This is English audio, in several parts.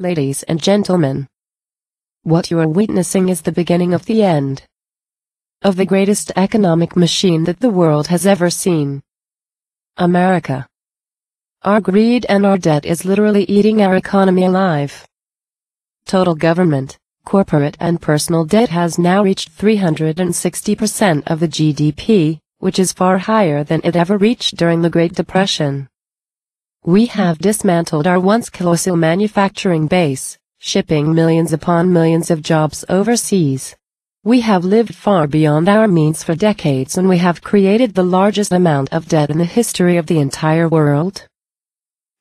Ladies and gentlemen, what you are witnessing is the beginning of the end of the greatest economic machine that the world has ever seen. America. Our greed and our debt is literally eating our economy alive. Total government, corporate and personal debt has now reached 360% of the GDP, which is far higher than it ever reached during the Great Depression. We have dismantled our once colossal manufacturing base, shipping millions upon millions of jobs overseas. We have lived far beyond our means for decades, and we have created the largest amount of debt in the history of the entire world.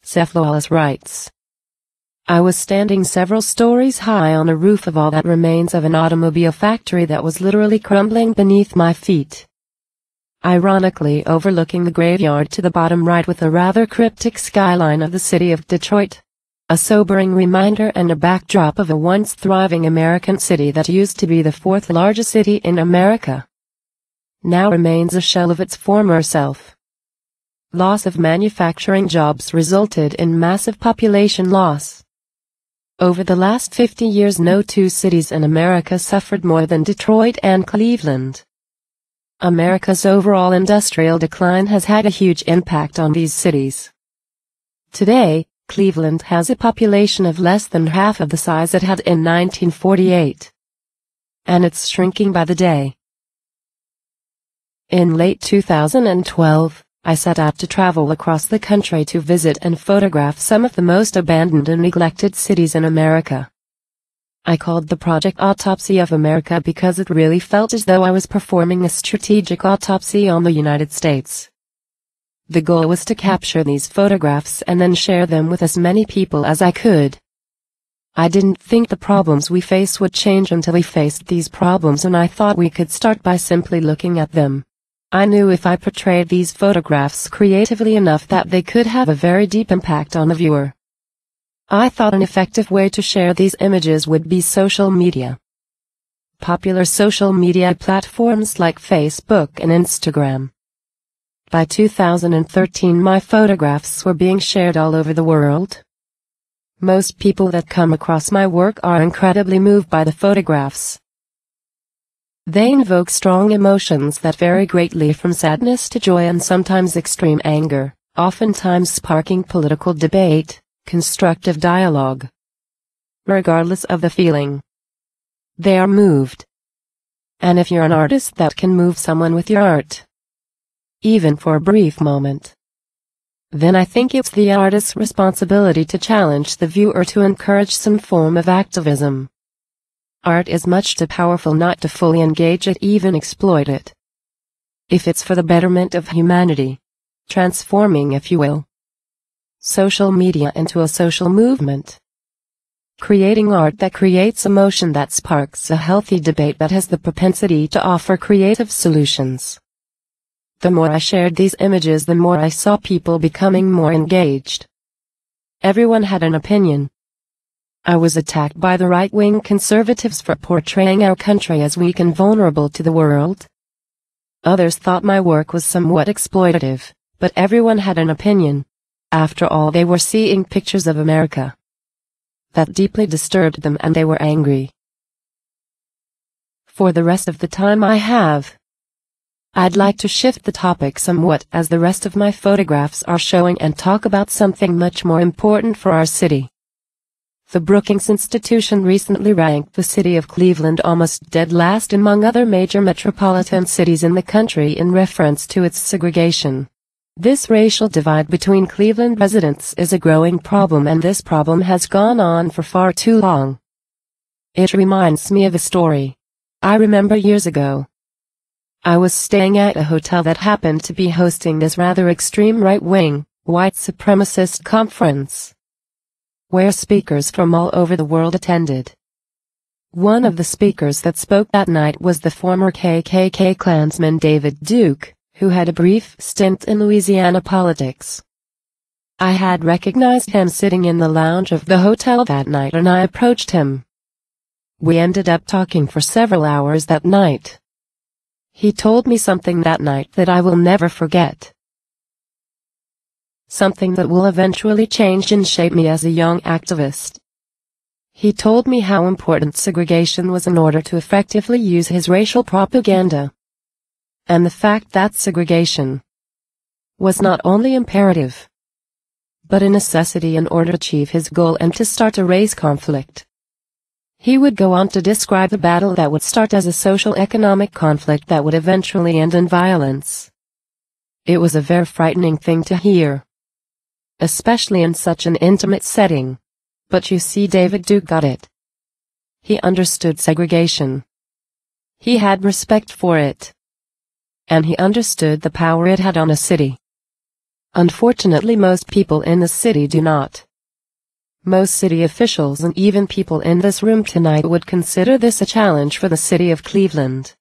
Seph Lawless writes, I was standing several stories high on a roof of all that remains of an automobile factory that was literally crumbling beneath my feet. Ironically overlooking the graveyard to the bottom right with a rather cryptic skyline of the city of Detroit. A sobering reminder and a backdrop of a once thriving American city that used to be the fourth largest city in America. Now remains a shell of its former self. Loss of manufacturing jobs resulted in massive population loss. Over the last 50 years, no two cities in America suffered more than Detroit and Cleveland. America's overall industrial decline has had a huge impact on these cities. Today, Cleveland has a population of less than half of the size it had in 1948. And it's shrinking by the day. In late 2012, I set out to travel across the country to visit and photograph some of the most abandoned and neglected cities in America. I called the project Autopsy of America because it really felt as though I was performing a strategic autopsy on the United States. The goal was to capture these photographs and then share them with as many people as I could. I didn't think the problems we face would change until we faced these problems, and I thought we could start by simply looking at them. I knew if I portrayed these photographs creatively enough that they could have a very deep impact on the viewer. I thought an effective way to share these images would be social media. Popular social media platforms like Facebook and Instagram. By 2013, my photographs were being shared all over the world. Most people that come across my work are incredibly moved by the photographs. They invoke strong emotions that vary greatly from sadness to joy and sometimes extreme anger, oftentimes sparking political debate, constructive dialogue. Regardless of the feeling, they are moved. And if you're an artist that can move someone with your art, even for a brief moment, then I think it's the artist's responsibility to challenge the viewer to encourage some form of activism. Art is much too powerful not to fully engage it, even exploit it. If it's for the betterment of humanity, transforming, if you will, social media into a social movement. Creating art that creates emotion, that sparks a healthy debate, that has the propensity to offer creative solutions. The more I shared these images, the more I saw people becoming more engaged. Everyone had an opinion. I was attacked by the right-wing conservatives for portraying our country as weak and vulnerable to the world. Others thought my work was somewhat exploitative, but everyone had an opinion. After all, they were seeing pictures of America that deeply disturbed them, and they were angry. For the rest of the time I'd like to shift the topic somewhat, as the rest of my photographs are showing, and talk about something much more important for our city. The Brookings Institution recently ranked the city of Cleveland almost dead last among other major metropolitan cities in the country in reference to its segregation. This racial divide between Cleveland residents is a growing problem, and this problem has gone on for far too long. It reminds me of a story I remember years ago. I was staying at a hotel that happened to be hosting this rather extreme right-wing, white supremacist conference, where speakers from all over the world attended. One of the speakers that spoke that night was the former KKK Klansman David Duke, who had a brief stint in Louisiana politics. I had recognized him sitting in the lounge of the hotel that night, and I approached him. We ended up talking for several hours that night. He told me something that night that I will never forget. Something that will eventually change and shape me as a young activist. He told me how important segregation was in order to effectively use his racial propaganda. And the fact that segregation was not only imperative, but a necessity in order to achieve his goal and to start a race conflict. He would go on to describe the battle that would start as a social-economic conflict that would eventually end in violence. It was a very frightening thing to hear, especially in such an intimate setting. But you see, David Duke got it. He understood segregation. He had respect for it. And he understood the power it had on a city. Unfortunately, most people in the city do not. Most city officials and even people in this room tonight would consider this a challenge for the city of Cleveland.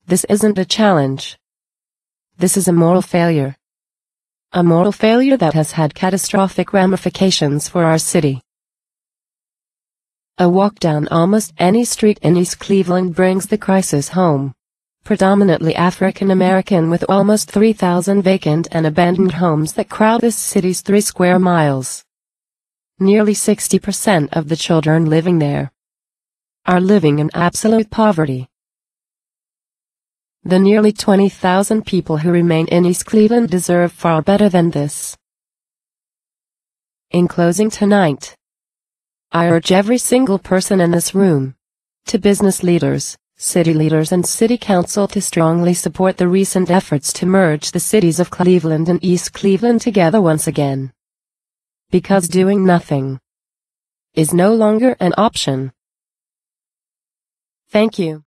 This isn't a challenge. This is a moral failure. A moral failure that has had catastrophic ramifications for our city. A walk down almost any street in East Cleveland brings the crisis home. Predominantly African American, with almost 3,000 vacant and abandoned homes that crowd this city's 3 square miles. Nearly 60% of the children living there are living in absolute poverty. The nearly 20,000 people who remain in East Cleveland deserve far better than this. In closing tonight, I urge every single person in this room, to business leaders, city leaders and city council, to strongly support the recent efforts to merge the cities of Cleveland and East Cleveland together once again. Because doing nothing is no longer an option. Thank you.